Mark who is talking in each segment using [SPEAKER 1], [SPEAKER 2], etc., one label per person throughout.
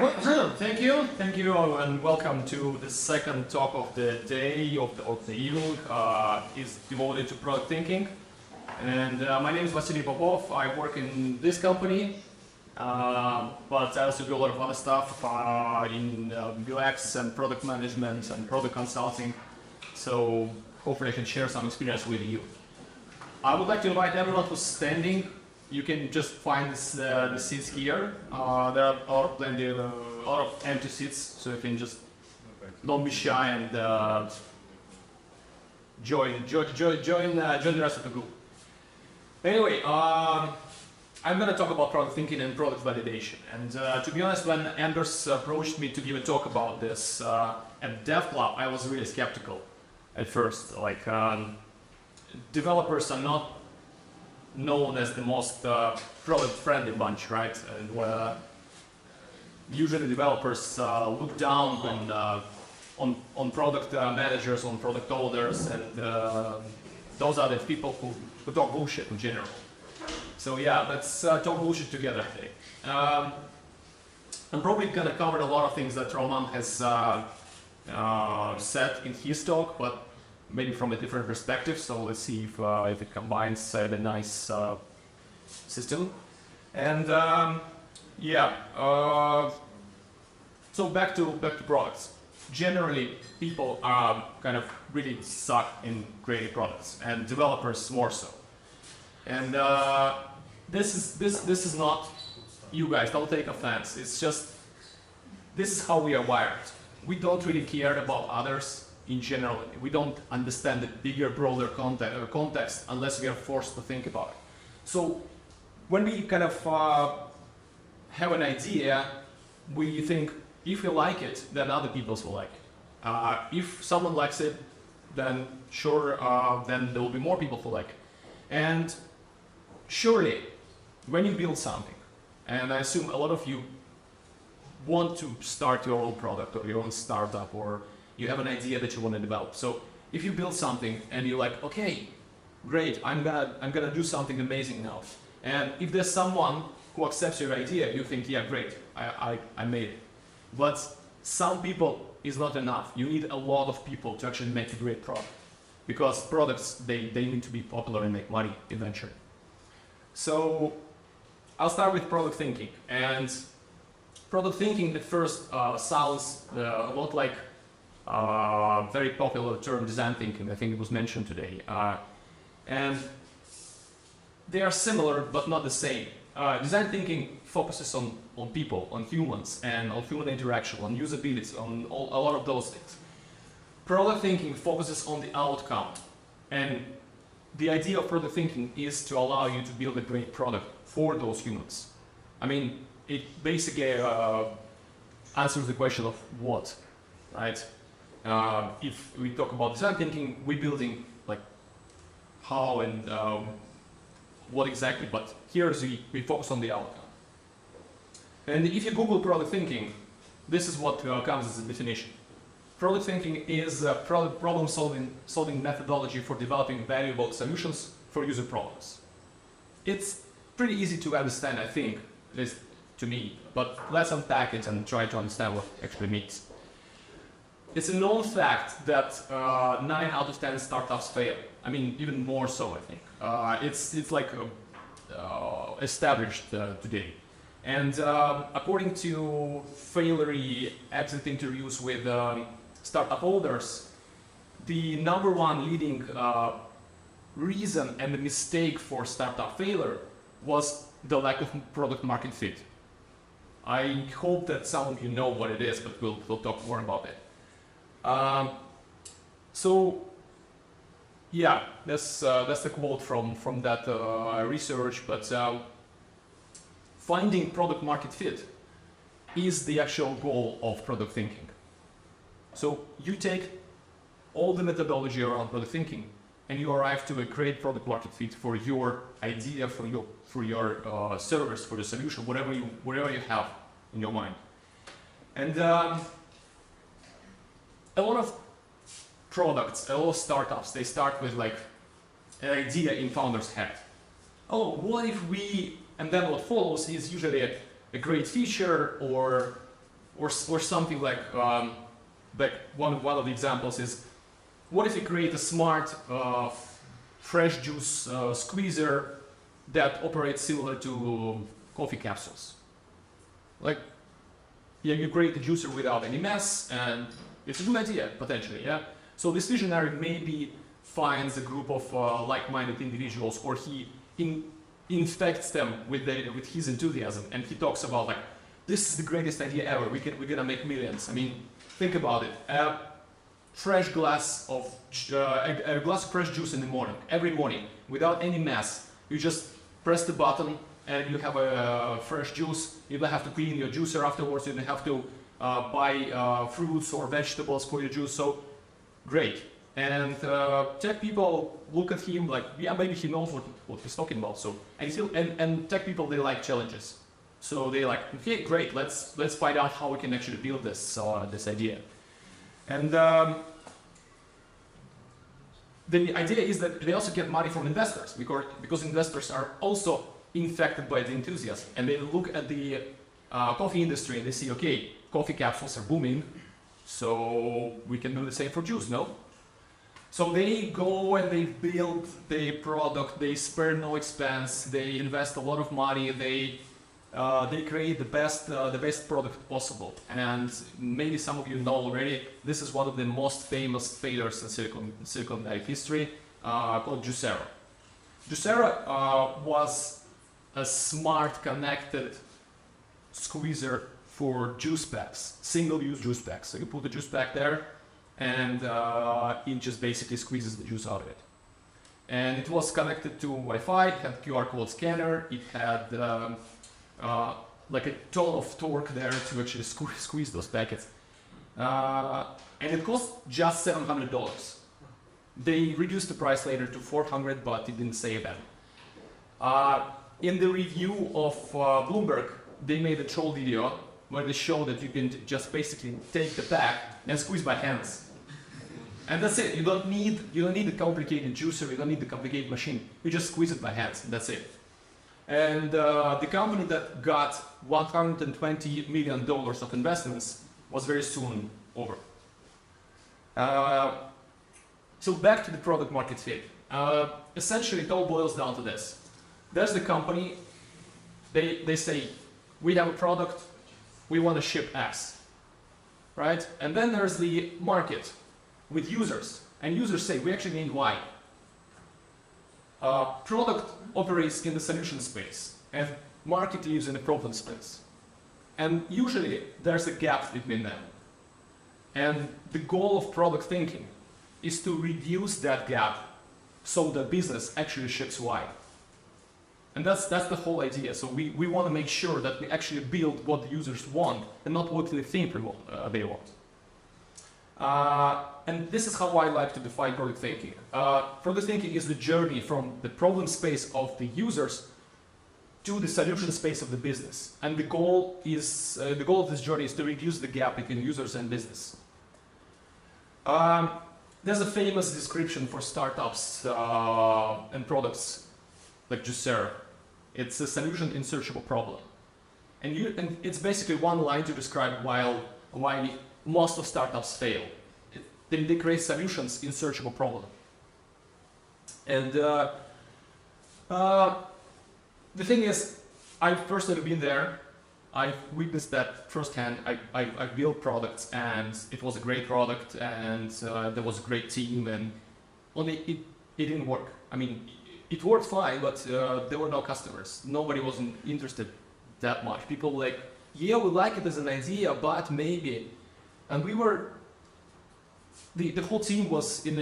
[SPEAKER 1] Thank you, and welcome to the second talk of the day of the evening. Is devoted to product thinking, and my name is Vasily Popov. I work in this company, but I also do a lot of other stuff in UX and product management and product consulting. So hopefully I can share some experience with you. I would like to invite everyone who's standing. You can just find the seats here. There are plenty of a lot of empty seats, so you can just don't be shy and join the rest of the group. Anyway, I'm going to talk about product thinking and product validation. And to be honest, when Anders approached me to give a talk about this at DevClub, I was really skeptical at first. Like, developers are not known as the most product-friendly bunch, right? And usually developers look down on product managers, on product owners, and those are the people who talk bullshit in general. So yeah, let's talk bullshit together today. I'm probably going to cover a lot of things that Roman has said in his talk, but maybe from a different perspective. So let's see if it combines a nice system. And so back to products. Generally, people are kind of really suck in creating products, and developers more so. And this is not, you guys don't take offense. It's just this is how we are wired. We don't really care about others in general. We don't understand the bigger, broader context unless we are forced to think about it. So when we kind of have an idea, we think if we like it, then other people will like it. If someone likes it, then sure, then there will be more people who like it. And surely, when you build something, and I assume a lot of you want to start your own product or your own startup, or you have an idea that you want to develop. So if you build something and you're like, okay, great, I'm gonna do something amazing now. And if there's someone who accepts your idea, you think, yeah, great, I made it. But some people is not enough. You need a lot of people to actually make a great product. Because products, they need to be popular and make money eventually. So I'll start with product thinking. And product thinking at first sounds a lot like very popular term design thinking. I think it was mentioned today. And they are similar, but not the same. Design thinking focuses on people, on humans, and on human interaction, on usability, on a lot of those things. Product thinking focuses on the outcome. And the idea of product thinking is to allow you to build a great product for those humans. I mean, it basically answers the question of what, right? If we talk about design thinking, we're building like how and what exactly, but here we focus on the outcome. And if you Google product thinking, this is what comes as a definition. Product thinking is a problem-solving methodology for developing valuable solutions for user problems. It's pretty easy to understand, I think, at least to me, but let's unpack it and try to understand what it actually means. It's a known fact that 9 out of 10 startups fail. I mean, even more so, I think. It's like established today. And according to failure exit interviews with startup owners, the #1 leading reason and the mistake for startup failure was the lack of product market fit. I hope that some of you know what it is, but we'll talk more about it. So yeah, that's the quote from that research, but finding product market fit is the actual goal of product thinking. So you take all the methodology around product thinking and you arrive to a great product market fit for your idea, for your service, for the solution, whatever you have in your mind. And a lot of products, a lot of startups, they start with like an idea in founder's head. Oh, what if we, and then what follows is usually a great feature or or something like one of the examples is, what if you create a smart fresh juice squeezer that operates similar to coffee capsules? Like, yeah, you create a juicer without any mess, and it's a good idea, potentially, yeah? So this visionary maybe finds a group of like-minded individuals, or he infects them with his enthusiasm, and he talks about, like, this is the greatest idea ever, we're gonna make millions. I mean, think about it. A glass of fresh juice in the morning, every morning, without any mess. You just press the button, and you have a fresh juice. You don't have to clean your juicer afterwards. You don't have to buy fruits or vegetables for your juice. So great. And tech people look at him like, yeah, maybe he knows what he's talking about. So and tech people, they like challenges. So they like, okay, great. Let's find out how we can actually build this idea. And the idea is that they also get money from investors, because investors are also infected by the enthusiasm, and they look at the coffee industry and they see, okay, coffee capsules are booming, so we can do the same for juice, no? So they go and they build the product, they spare no expense, they invest a lot of money, they create the best product possible. And maybe some of you know already, this is one of the most famous failures in Silicon Valley history, called Juicero. Juicero was a smart, connected squeezer for juice packs, single-use juice packs. So you put the juice pack there, and it just basically squeezes the juice out of it. And it was connected to Wi-Fi, it had QR code scanner, it had like a ton of torque there to actually squeeze those packets. And it cost just $700. They reduced the price later to $400, but it didn't say that. In the review of Bloomberg, they made a troll video where they show that you can just basically take the pack and squeeze by hands. And that's it. You don't need a complicated juicer, you don't need the complicated machine. You just squeeze it by hands, that's it. And the company that got $120 million of investments was very soon over. So back to the product market fit. Essentially, it all boils down to this. There's the company, they say, we have a product, we want to ship X, right? And then there's the market with users, and users say, we actually need Y. Product operates in the solution space, and market lives in the problem space. And usually, there's a gap between them. And the goal of product thinking is to reduce that gap so the business actually ships Y. And that's the whole idea. So we want to make sure that we actually build what the users want and not what they think they want. And this is how I like to define product thinking. Product thinking is the journey from the problem space of the users to the solution space of the business. And the goal of this journey is to reduce the gap between users and business. There's a famous description for startups and products like Juicero. It's a solution in search of a problem. And it's basically one line to describe why most of startups fail. They create solutions in search of a problem. And the thing is, I've personally been there. I've witnessed that firsthand. I built products, and it was a great product, and there was a great team, and only it didn't work. I mean, it worked fine, but there were no customers. Nobody wasn't interested that much. People were like, yeah, we like it as an idea, but maybe. And we were, the whole team was in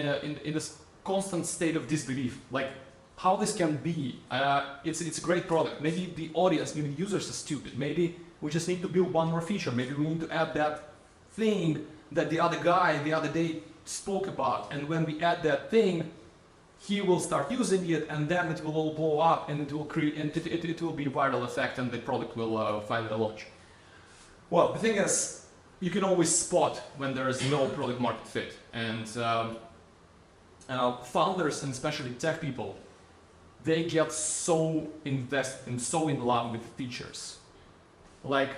[SPEAKER 1] this constant state of disbelief. Like, how this can be? It's a great product. Maybe the audience, maybe the users are stupid. Maybe we just need to build one more feature. Maybe we need to add that thing that the other guy the other day spoke about. And when we add that thing, he will start using it, and then it will all blow up, and it will create, and it will be a viral effect, and the product will finally launch. Well, the thing is, you can always spot when there is no product market fit, and founders, and especially tech people, they get so invested and so in love with features. Like,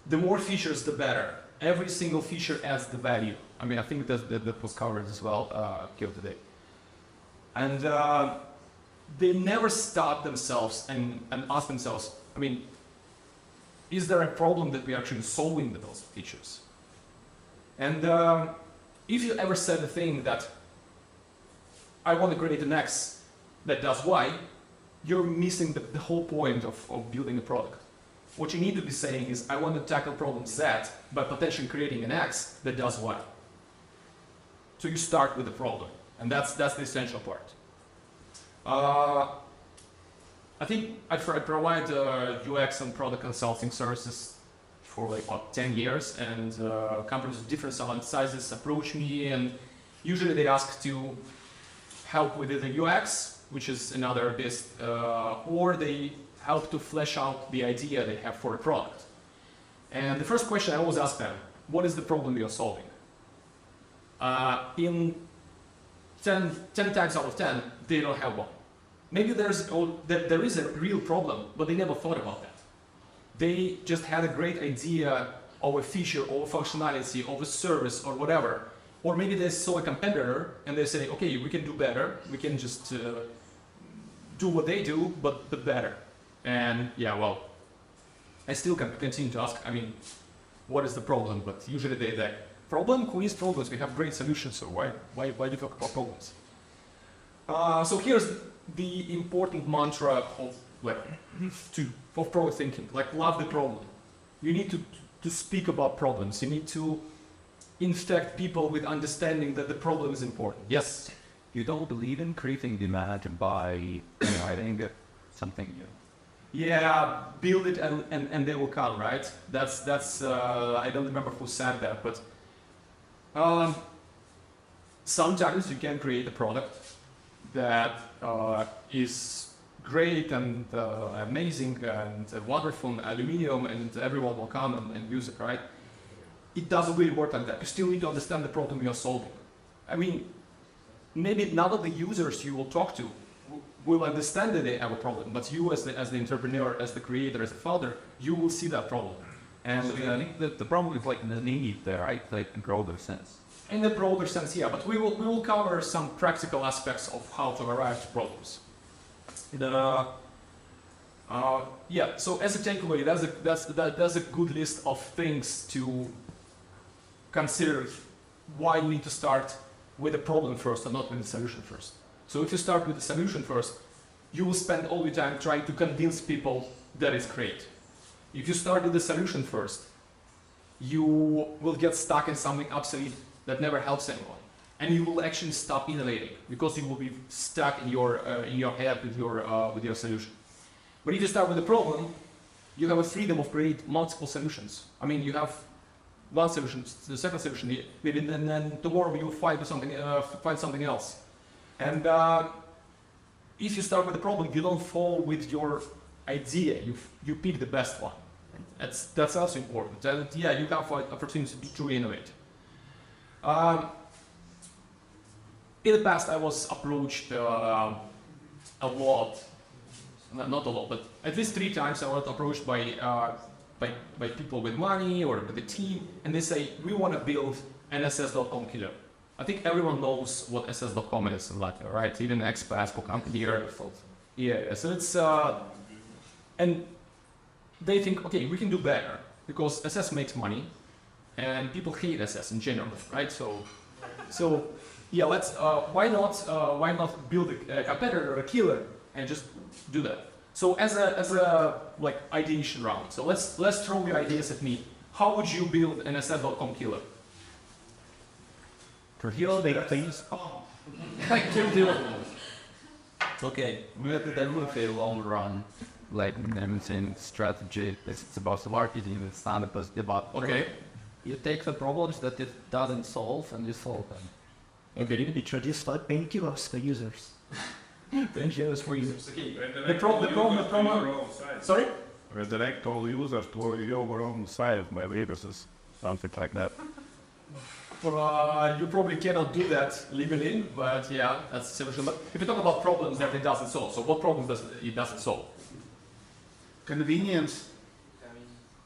[SPEAKER 1] the more features, the better. Every single feature adds the value. I mean, I think that was covered as well here today. And they never stop themselves and ask themselves, I mean, is there a problem that we are actually solving with those features? And if you ever said a thing that I want to create an X that does Y, you're missing the whole point of building a product. What you need to be saying is, I want to tackle problem Z by potentially creating an X that does Y. So you start with the problem, and that's the essential part. I think I provide UX and product consulting services for like, what, 10 years, and companies of different sizes approach me, and usually they ask to help with the UX, which is another bit, or they help to flesh out the idea they have for a product. And the first question I always ask them, what is the problem you're solving? In 10 times out of 10, they don't have one. Maybe there is a real problem, but they never thought about that. They just had a great idea of a feature or functionality of a service or whatever. Or maybe they saw a competitor and they say, okay, we can do better. We can just do what they do, but better. And yeah, well, I still can continue to ask, I mean, what is the problem? But usually they problem, who is problems? We have great solutions, so why do you talk about problems? So here's the important mantra of product thinking, like love the problem. You need to speak about problems. You need to infect people with understanding that the problem is important. Yes?
[SPEAKER 2] You don't believe in creating demand by writing something new.
[SPEAKER 1] Yeah, build it and they will come, right? That's I don't remember who said that, but sometimes you can create a product that is great and amazing and wonderful, aluminum, and everyone will come and use it, right? It doesn't really work like that. You still need to understand the problem you're solving. I mean, maybe none of the users you will talk to will understand that they have a problem, but you as the entrepreneur, as the creator, as the founder, you will see that problem. And
[SPEAKER 2] I think that the problem is like the need there, right? Like in broader sense.
[SPEAKER 1] In the broader sense, yeah, but we will cover some practical aspects of how to arrive to problems. Yeah, so as a takeaway, that's a good list of things to consider why you need to start with the problem first and not with the solution first. So if you start with the solution first, you will spend all your time trying to convince people that it's great. If you start with the solution first, you will get stuck in something obsolete that never helps anyone, and you will actually stop innovating because you will be stuck in your head with your solution. But if you start with the problem, you have a freedom of create multiple solutions. I mean, you have one solution, the second solution, and then tomorrow you will find something else. And if you start with the problem, you don't fall with your idea. You pick the best one. That's also important. And yeah, you have opportunity to innovate. In the past, I was approached a lot, not a lot, but at least 3 times I was approached by people with money or with the team, and they say, we want to build an SS.com killer. I think everyone knows what SS.com is in Latvia, right? Even expats will come here. Yeah, so it's, and they think, okay, we can do better because SS makes money and people hate SS in general, right? So yeah, let's, why not build a competitor or a killer and just do that? So as a like ideation round, so let's throw your ideas at me. How would you build an SS.com killer?
[SPEAKER 2] To heal the things. Okay, with a long run, like everything strategy, it's about marketing, it's not about.
[SPEAKER 1] Okay.
[SPEAKER 2] You take the problems that it doesn't solve and you solve them.
[SPEAKER 3] And they need to be traditional painkillers for users.
[SPEAKER 2] Painkillers for users.
[SPEAKER 1] The problem. Sorry?
[SPEAKER 4] Redirect all users to your own site by viruses, something like that.
[SPEAKER 1] You probably cannot do that legally, but yeah, that's a solution. But if you talk about problems that it doesn't solve, so what problem does it doesn't solve?
[SPEAKER 4] Convenience.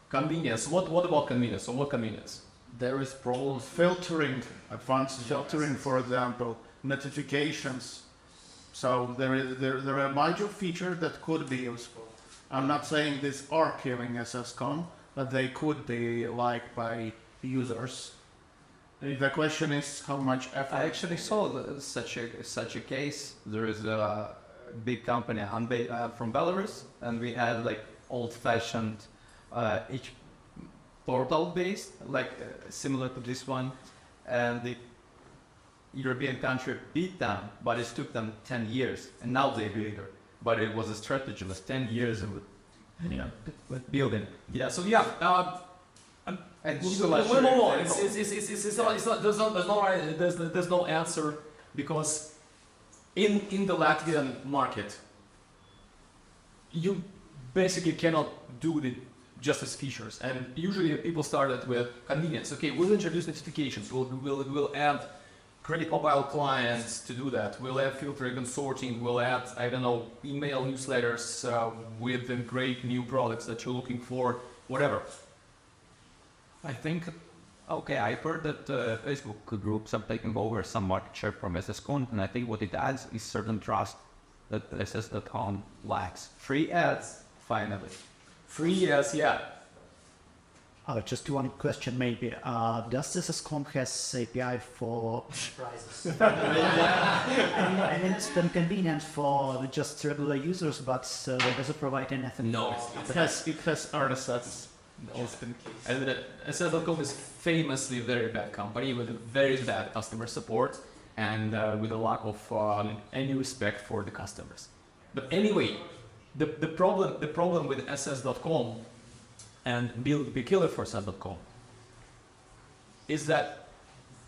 [SPEAKER 1] Convenience. What about convenience? So what convenience?
[SPEAKER 2] There is problems.
[SPEAKER 4] Filtering, advanced filtering, for example, notifications. So there are major features that could be useful. I'm not saying these are killing SSCon, but they could be liked by users. The question is how much effort.
[SPEAKER 2] I actually saw such a case. There is a big company from Belarus, and we had like old-fashioned each portal based, like similar to this one, and the European country beat them, but it took them 10 years, and now they're bigger. But it was a strategy, it was 10 years of building.
[SPEAKER 1] Yeah. So yeah.
[SPEAKER 2] And
[SPEAKER 1] No. It's not. There's no answer because in the Latvian market, you basically cannot do the just as features, and usually people started with convenience. Okay, we'll introduce notifications. We'll add credit mobile clients to do that. We'll add filtering and sorting. We'll add, I don't know, email newsletters with the great new products that you're looking for. Whatever.
[SPEAKER 2] I think, okay, I heard that Facebook groups are taking over some market share from SSCon, and I think what it adds is certain trust that SS.com lacks. Free ads, finally.
[SPEAKER 1] Free ads, yeah.
[SPEAKER 3] Just one question maybe. Does SSCom has API for prizes? And it's then convenient for just regular users, but it doesn't provide anything.
[SPEAKER 1] No,
[SPEAKER 4] It has RSS.
[SPEAKER 1] And SS.com is famously a very bad company with very bad customer support and with a lack of any respect for the customers. But anyway, the problem with SS.com and build the killer for SS.com is that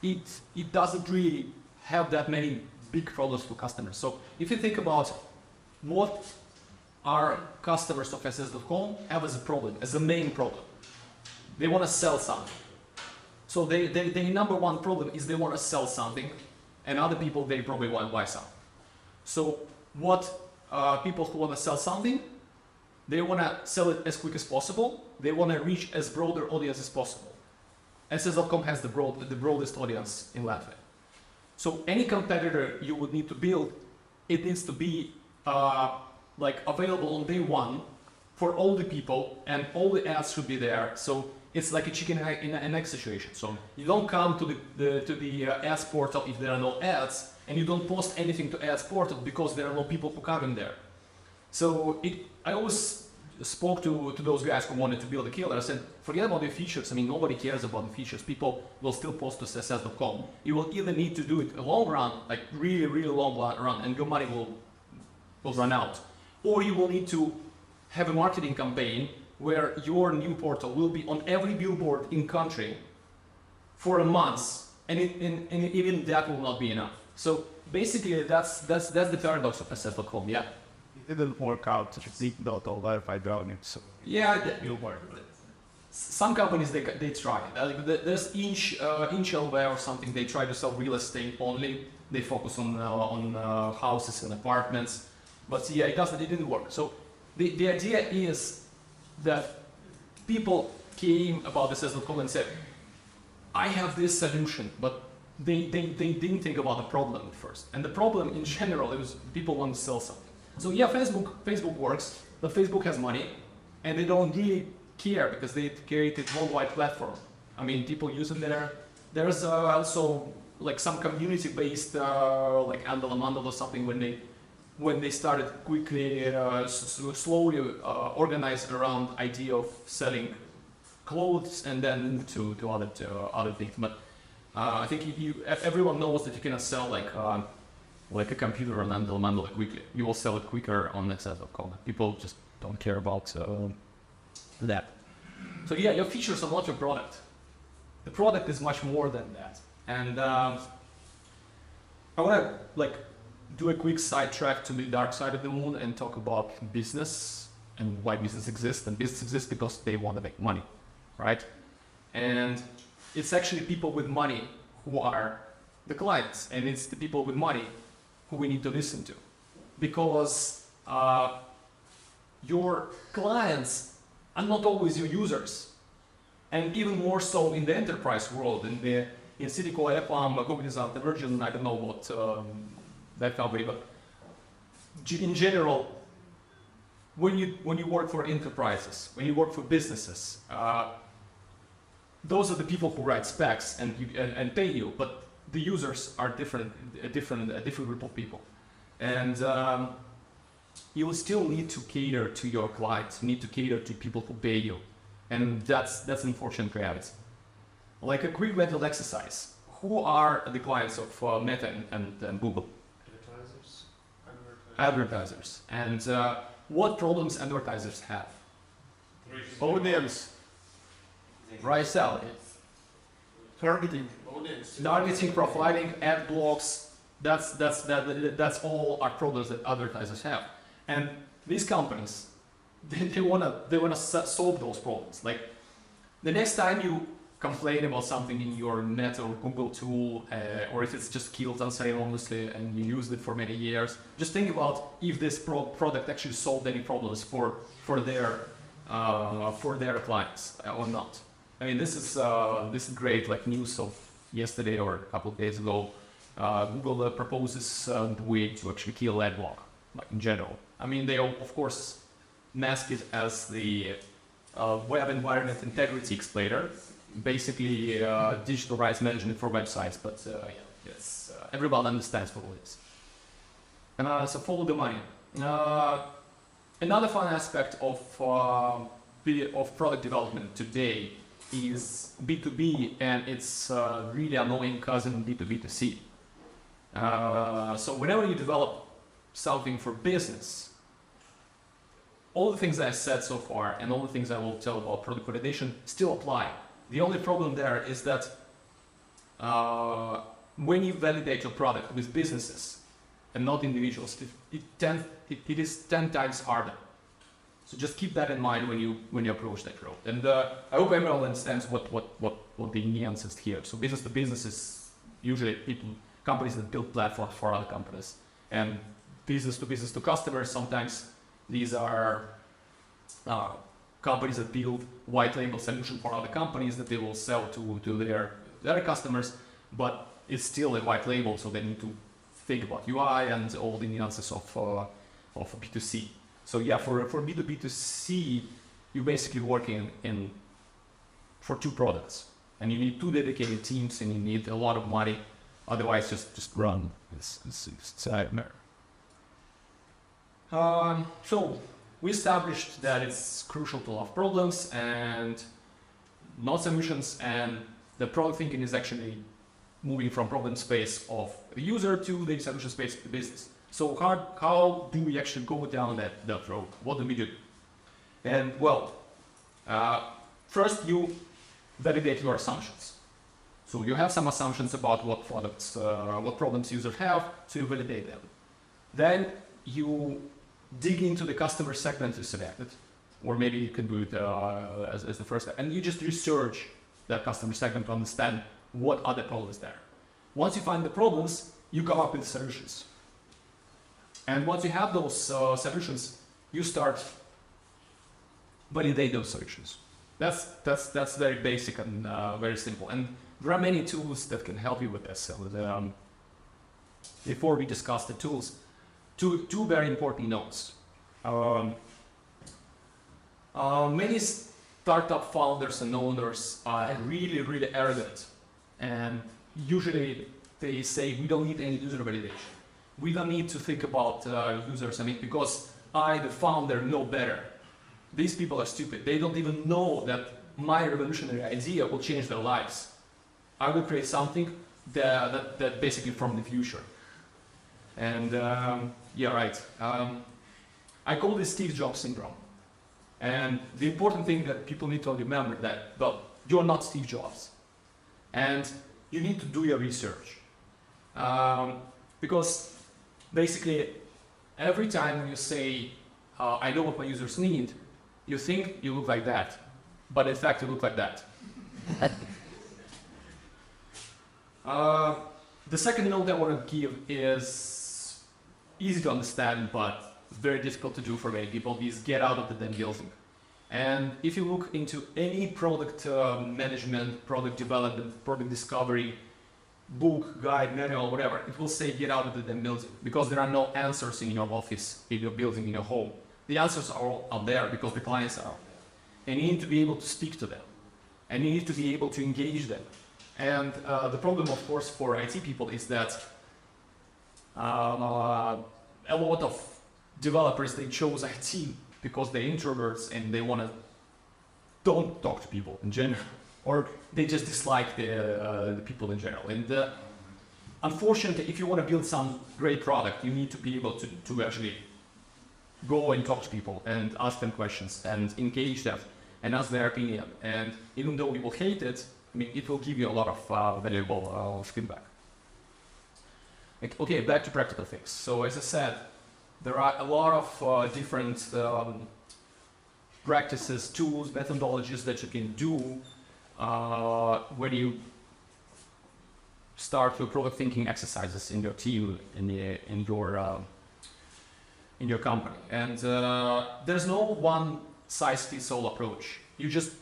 [SPEAKER 1] it doesn't really have that many big problems for customers. So if you think about what our customers of SS.com have as a problem, as a main problem, they want to sell something. So their number one problem is they want to sell something, and other people, they probably want to buy something. So what people who want to sell something, they want to sell it as quick as possible. They want to reach as broader audience as possible. SS.com has the broadest audience in Latvia. So any competitor you would need to build, it needs to be like available on day one for all the people, and all the ads should be there. So it's like a chicken and egg situation. So you don't come to the ads portal if there are no ads, and you don't post anything to ads portal because there are no people who come in there. So I always spoke to those guys who wanted to build a killer. I said, forget about the features. I mean, nobody cares about the features. People will still post to SS.com. You will either need to do it a long run, like really long run, and your money will run out. Or you will need to have a marketing campaign where your new portal will be on every billboard in country for a month, and even that will not be enough. So basically, that's the paradox of SS.com. Yeah.
[SPEAKER 4] It didn't work out. DevClub.lv, I don't it. So
[SPEAKER 1] Yeah. Some companies they try. Like there's Inch.lv or something. They try to sell real estate only. They focus on houses and apartments. But yeah, it didn't work. So the idea is that people came about this SS.com and said, I have this solution, but they didn't think about the problem at first. And the problem in general is people want to sell something. So yeah, Facebook works, but Facebook has money, and they don't really care because they created worldwide platform. I mean, people use it there. There's also like some community-based like Andala or something when they started quickly, slowly organized around idea of selling clothes and then to other things. But I think everyone knows that you cannot sell like a computer on Andala quickly. You will sell it quicker on SS.com. People just don't care about that. So yeah, your features are not your product. The product is much more than that. And I want to do a quick sidetrack to the dark side of the moon and talk about business and why business exists. And business exists because they want to make money, right? And it's actually people with money who are the clients, and it's the people with money who we need to listen to, because your clients are not always your users. And even more so in the enterprise world, in Cityco, EPAM, Cognizant, Emergent, I don't know what that company, but in general, when you work for enterprises, when you work for businesses, those are the people who write specs and pay you, but the users are a different group of people, and you will still need to cater to your clients. You need to cater to people who pay you, and that's an unfortunate reality. Like a quick mental exercise: who are the clients of Meta and Google? Advertisers. And what problems advertisers have?
[SPEAKER 4] Audience.
[SPEAKER 1] Right, salary.
[SPEAKER 4] Targeting.
[SPEAKER 1] Targeting, profiling, ad blocks. That's all are problems that advertisers have. And these companies, they wanna solve those problems. Like the next time you complain about something in your Net or Google tool, or if it's just killed unceremoniously and you used it for many years, just think about if this product actually solved any problems for their clients or not. I mean, this is great, like news of yesterday or a couple of days ago. Google proposes the way to actually kill ad block, like in general. I mean, they of course mask it as the web environment integrity explainer, basically digital rights management for websites, but yes, everyone understands what it is. So follow the money. Another fun aspect of product development today is B2B, and it's really annoying cousin B2B2C. So whenever you develop something for business, all the things I said so far and all the things I will tell about product validation still apply. The only problem there is that when you validate your product with businesses and not individuals, it is 10 times harder. So just keep that in mind when you approach that road. And I hope everyone understands what the nuance is here. So business to business is usually companies that build platforms for other companies, and business to customers, sometimes these are companies that build white label solution for other companies that they will sell to their customers, but it's still a white label, so they need to think about UI and all the nuances of B2C. So yeah, for B2B2C, you're basically working for two products, and you need two dedicated teams, and you need a lot of money. Otherwise, just run. It's a nightmare. So we established that it's crucial to solve problems and not solutions, and the product thinking is actually moving from problem space of the user to the solution space of the business. So how do we actually go down that road? What do we do? And well, first you validate your assumptions. So you have some assumptions about what products, what problems users have, so you validate them. Then you dig into the customer segment you selected, or maybe you can do it as the first step, and you just research that customer segment to understand what other problems there. Once you find the problems, you come up with solutions. And once you have those solutions, you start validate those solutions. That's very basic and very simple. And there are many tools that can help you with this. So before we discuss the tools, two very important notes. Many startup founders and owners are really arrogant, and usually they say we don't need any user validation. We don't need to think about users. I mean, because I, the founder, know better. These people are stupid. They don't even know that my revolutionary idea will change their lives. I will create something that basically from the future. And yeah, right. I call this Steve Jobs syndrome. And the important thing that people need to remember that, well, you're not Steve Jobs. And you need to do your research. Because basically, every time you say, I know what my users need, you think you look like that. But in fact, you look like that. The second note I want to give is easy to understand, but very difficult to do for many people, is get out of the damn building. And if you look into any product management, product development, product discovery, book, guide, manual, whatever, it will say get out of the building, because there are no answers in your office, in your building, in your home. The answers are all out there because the clients are out there. And you need to be able to speak to them. And you need to be able to engage them. And the problem, of course, for IT people is that a lot of developers, they chose IT because they're introverts and they don't talk to people in general, or they just dislike the people in general. And unfortunately, if you want to build some great product, you need to be able to actually go and talk to people and ask them questions and engage them and ask their opinion. And even though you will hate it, I mean, it will give you a lot of valuable feedback. Okay, back to practical things. So as I said, there are a lot of different practices, tools, methodologies that you can do when you start your product thinking exercises in your team, in your company. And there's no one size fits all approach. You just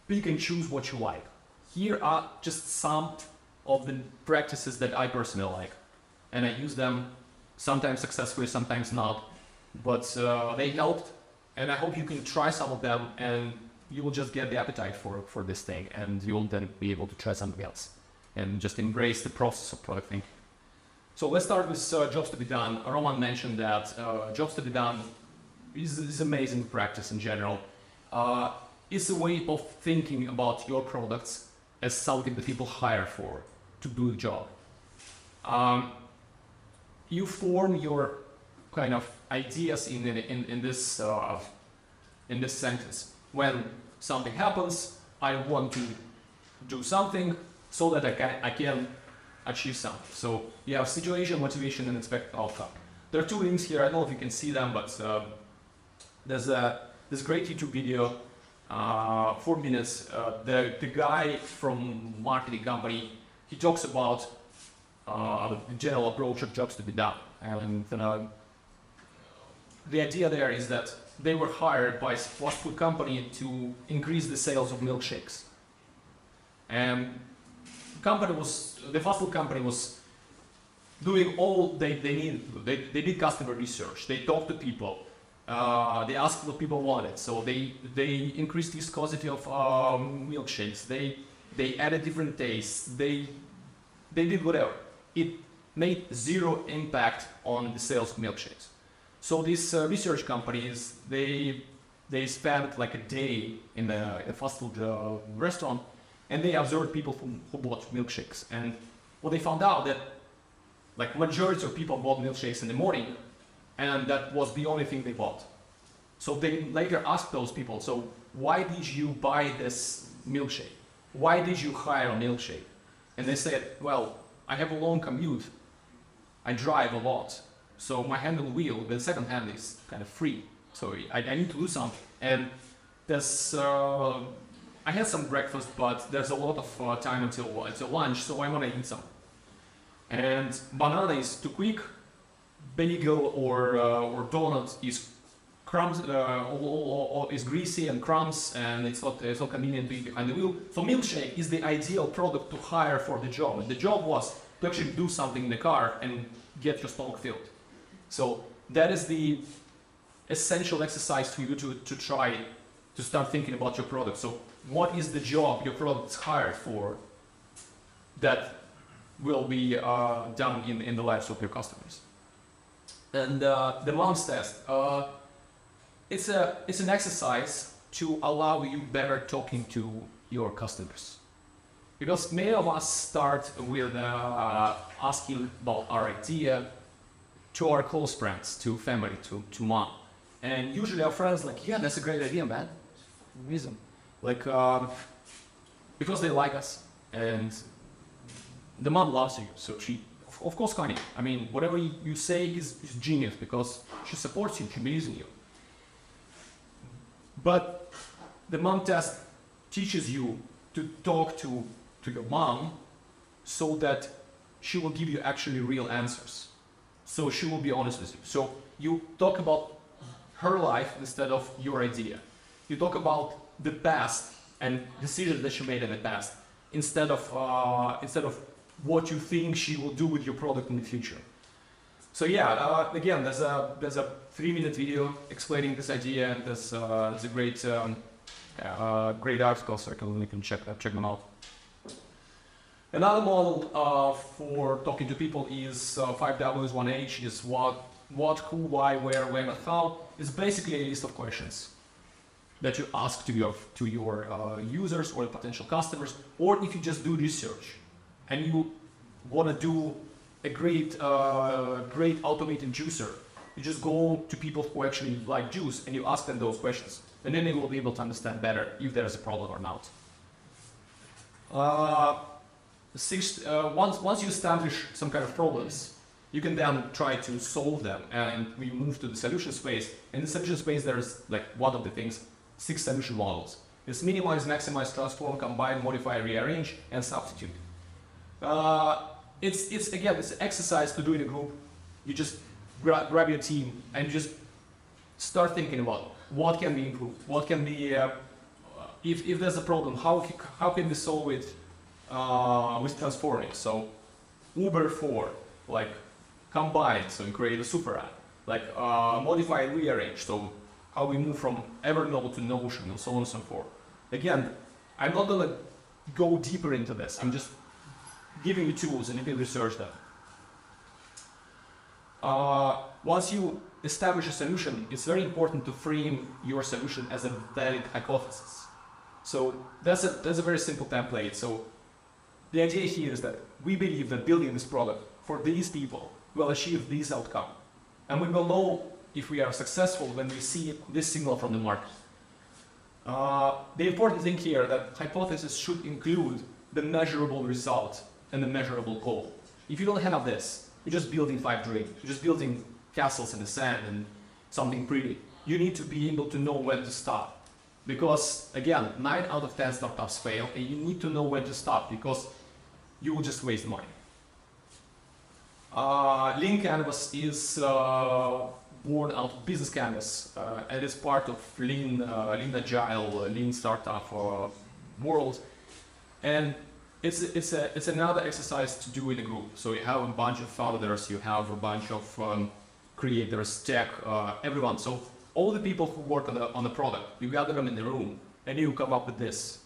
[SPEAKER 1] pick and choose what you like. Here are just some of the practices that I personally like, and I use them sometimes successfully, sometimes not, but they helped, and I hope you can try some of them and you will just get the appetite for this thing, and you will then be able to try something else and just embrace the process of product thinking. So let's start with jobs to be done. Roman mentioned that jobs to be done is amazing practice in general. It's a way of thinking about your products as something that people hire for to do the job. You form your kind of ideas in this sentence. When something happens, I want to do something so that I can achieve something. So you have situation, motivation, and expected outcome. There are two links here. I don't know if you can see them, but there's this great YouTube video, 4 minutes. The guy from marketing company, he talks about the general approach of jobs to be done. And the idea there is that they were hired by a fast food company to increase the sales of milkshakes. And the fast food company was doing all they needed to do. They did customer research. They talked to people. They asked what people wanted. So they increased the viscosity of milkshakes. They added different tastes. They did whatever. It made zero impact on the sales of milkshakes. So these research companies, they spent like a day in a fast food restaurant, and they observed people who bought milkshakes. And what they found out that like majority of people bought milkshakes in the morning, and that was the only thing they bought. So they later asked those people, so why did you buy this milkshake? Why did you hire a milkshake? And they said, well, I have a long commute. I drive a lot. So my handle wheel, the second hand, is kind of free. So I need to do something. And there's, I had some breakfast, but there's a lot of time until lunch, so I want to eat some. And banana is too quick. Bagel or donut is crumbs, is greasy and crumbs, and it's not convenient to eat behind the wheel. So milkshake is the ideal product to hire for the job. And the job was to actually do something in the car and get your stomach filled. So that is the essential exercise for you to try to start thinking about your product. So what is the job your product is hired for that will be done in the lives of your customers? And the MOMS test, it's an exercise to allow you better talking to your customers. Because many of us start with asking about our idea to our close friends, to family, to mom. And usually our friends like, yeah, that's a great idea, man. Reason. Like, because they like us, and the mom loves you, so she, of course, Connie. I mean, whatever you say is genius because she supports you, she believes in you. But the mom test teaches you to talk to your mom so that she will give you actually real answers. So she will be honest with you. So you talk about her life instead of your idea. You talk about the past and decisions that you made in the past instead of what you think she will do with your product in the future. So yeah, again, there's a 3-minute video explaining this idea, and there's a great article, so you can check them out. Another model for talking to people is 5Ws, 1H, is what, who, why, where, when, and how. It's basically a list of questions that you ask to your users or potential customers, or if you just do research and you want to do a great automated juicer, you just go to people who actually like juice and you ask them those questions, and then they will be able to understand better if there is a problem or not. Once you establish some kind of problems, you can then try to solve them, and we move to the solution space. In the solution space, there's like one of the things, 6 solution models. It's minimize, maximize, transform, combine, modify, rearrange, and substitute. It's again, it's an exercise to do in a group. You just grab your team and you just start thinking about what can be improved, what can be, if there's a problem, how can we solve it with transforming. So Uber for like combine, so we create a super app, like modify and rearrange, so how we move from Evernote to Notion and so on and so forth. Again, I'm not gonna go deeper into this. I'm just giving you tools and you can research them. Once you establish a solution, it's very important to frame your solution as a valid hypothesis. So that's a very simple template. So the idea here is that we believe that building this product for these people will achieve this outcome. And we will know if we are successful when we see this signal from the market. The important thing here that hypothesis should include the measurable result and the measurable goal. If you don't have this, you're just building pipe dream. You're just building castles in the sand and something pretty. You need to be able to know when to stop. Because again, 9 out of 10 startups fail, and you need to know when to stop because you will just waste money. Lean Canvas is born out of Business Canvas, and it's part of Lean Agile, Lean Startup world. And it's another exercise to do in a group. So you have a bunch of founders, you have a bunch of creators, tech, everyone. So all the people who work on the product, you gather them in the room and you come up with this.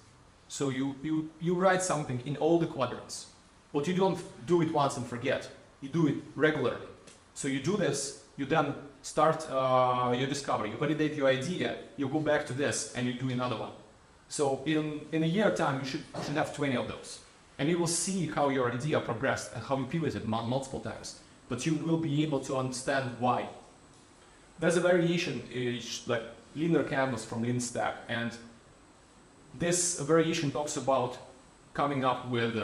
[SPEAKER 1] So you write something in all the quadrants, but you don't do it once and forget. You do it regularly. So you do this, you then start your discovery, you validate your idea, you go back to this and you do another one. So in a year time, you should have 20 of those. And you will see how your idea progressed and how you pivoted multiple times. But you will be able to understand why. There's a variation, like linear canvas from Lean Stack, and this variation talks about coming up with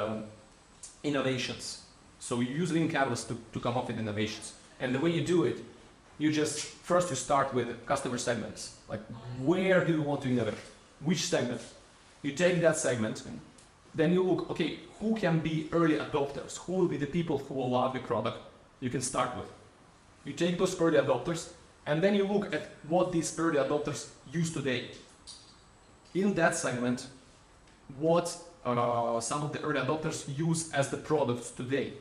[SPEAKER 1] innovations. So you use Lean Canvas to come up with innovations. And the way you do it, first you start with customer segments. Like, where do you want to innovate? Which segment? You take that segment, then you look, okay, who can be early adopters? Who will be the people who will love the product you can start with? You take those early adopters, and then you look at what these early adopters use today. In that segment, what some of the early adopters use as the products today.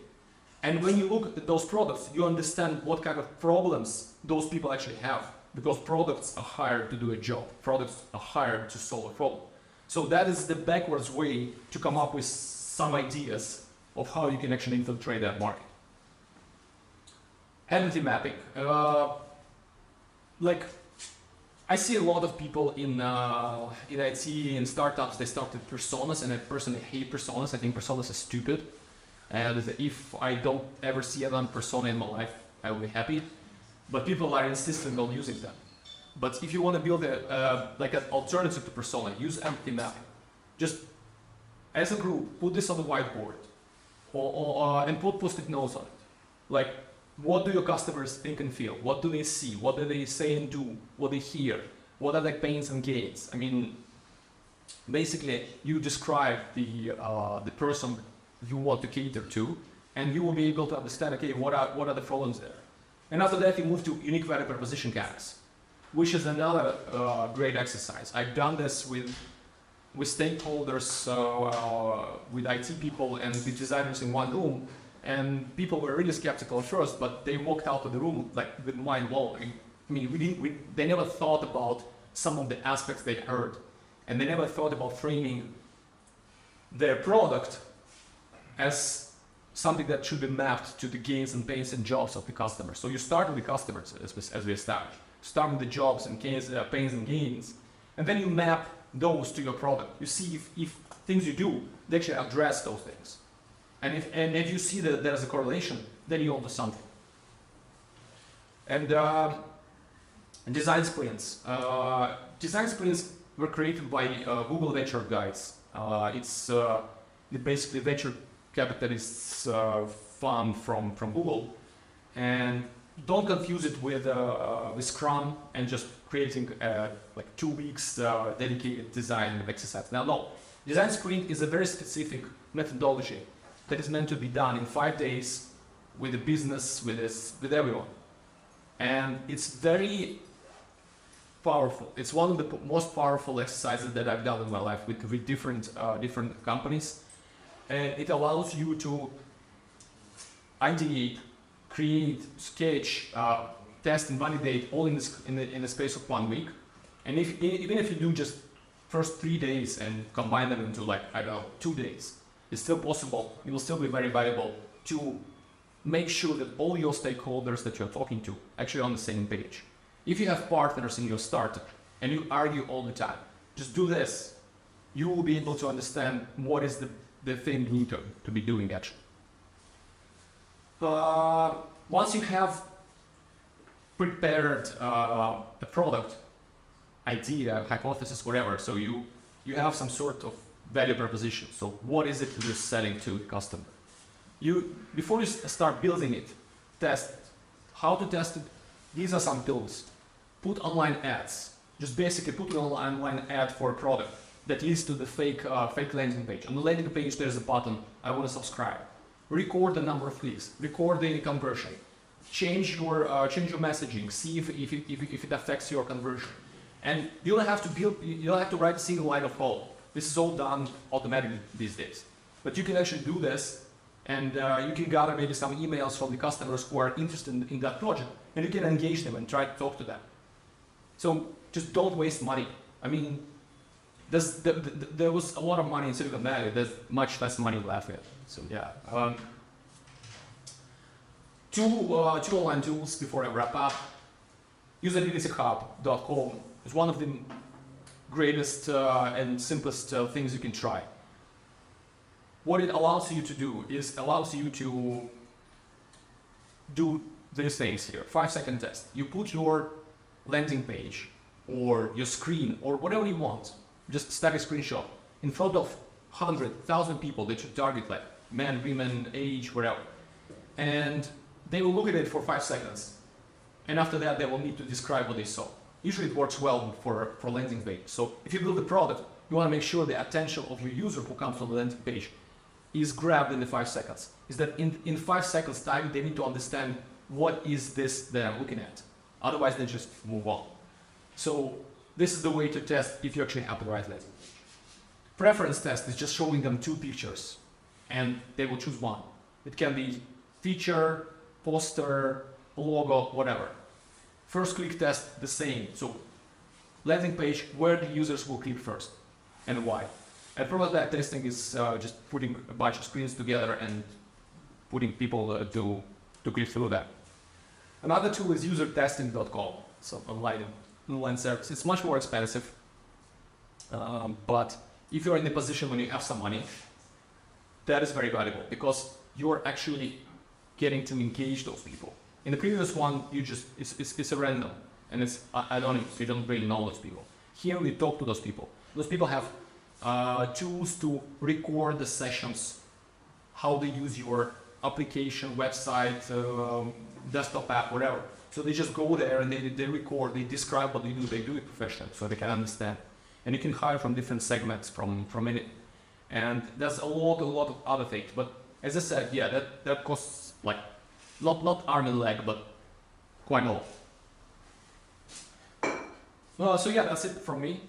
[SPEAKER 1] And when you look at those products, you understand what kind of problems those people actually have. Because products are hired to do a job. Products are hired to solve a problem. So that is the backwards way to come up with some ideas of how you can actually infiltrate that market. Entity mapping. Like, I see a lot of people in IT, in startups, they start with personas, and I personally hate personas. I think personas are stupid. And if I don't ever see another persona in my life, I will be happy. But people are insistent on using them. But if you want to build like an alternative to persona, use entity mapping. Just as a group, put this on the whiteboard and put post-it notes on it. Like, what do your customers think and feel? What do they see? What do they say and do? What they hear? What are their pains and gains? I mean, basically, you describe the person you want to cater to, and you will be able to understand, okay, what are the problems there? And after that, you move to unique value proposition canvas. which is another great exercise. I've done this with stakeholders, with IT people and with designers in one room, and people were really skeptical at first, but they walked out of the room like with mind blowing. I mean, they never thought about some of the aspects they heard, and they never thought about framing their product as something that should be mapped to the gains and pains and jobs of the customer. So you start with the customers, as we established. Start with the jobs and pains and gains, and then you map those to your product. You see if things you do, they actually address those things. And if you see that there's a correlation, then you onto something. And design sprints. Design sprints were created by Google Venture Guides. It's basically venture capitalists fund from Google. And don't confuse it with Scrum and just creating like 2 weeks dedicated design exercise. Now, no, design sprint is a very specific methodology that is meant to be done in 5 days with the business, with everyone. And it's very powerful. It's one of the most powerful exercises that I've done in my life with different companies. And it allows you to ideate, create, sketch, test and validate all in the space of 1 week. And even if you do just first 3 days and combine them into like, I don't know, 2 days, it's still possible. It will still be very valuable to make sure that all your stakeholders that you're talking to actually are on the same page. If you have partners in your startup and you argue all the time, just do this. You will be able to understand what is the thing you need to be doing actually. Once you have prepared the product, idea, hypothesis, whatever, so you have some sort of value proposition. So what is it you're selling to the customer? Before you start building it, test it. How to test it? These are some tools. Put online ads. Just basically put an online ad for a product that leads to the fake landing page. On the landing page, there's a button, I want to subscribe. Record the number of clicks. Record the conversion. Change your messaging. See if it affects your conversion. And you don't have to write a single line of code. This is all done automatically these days. But you can actually do this, and you can gather maybe some emails from the customers who are interested in that project, and you can engage them and try to talk to them. So just don't waste money. I mean, there was a lot of money in Silicon Valley. There's much less money left yet. So yeah. Two online tools before I wrap up. Usabilityhub.com is one of the greatest and simplest things you can try. What it allows you to do is allows you to do these things here. 5-second test. You put your landing page or your screen or whatever you want, just static screenshot in front of 100,000 people that you target, like men, women, age, whatever. And they will look at it for 5 seconds. And after that, they will need to describe what they saw. Usually it works well for landing page. So if you build a product, you want to make sure the attention of your user who comes from the landing page is grabbed in the 5 seconds. Is that in 5 seconds time, they need to understand what is this that I'm looking at. Otherwise, they just move on. So this is the way to test if you actually have the right landing page. Preference test is just showing them 2 pictures, and they will choose one. It can be feature, poster, logo, whatever. First click test, the same. So landing page, where the users will click first and why. And probability testing is just putting a bunch of screens together and putting people to click through that. Another tool is usertesting.com, so online service. It's much more expensive, but if you're in a position when you have some money, that is very valuable because you're actually getting to engage those people. In the previous one, it's a random, and you don't really know those people. Here we talk to those people. Those people have tools to record the sessions, how they use your application, website, desktop app, whatever. So they just go there and they record, they describe what they do it professionally, so they can understand. And you can hire from different segments from it. And there's a lot of other things. But as I said, yeah, that costs like not arm and leg, but quite a lot. So yeah, that's it from me.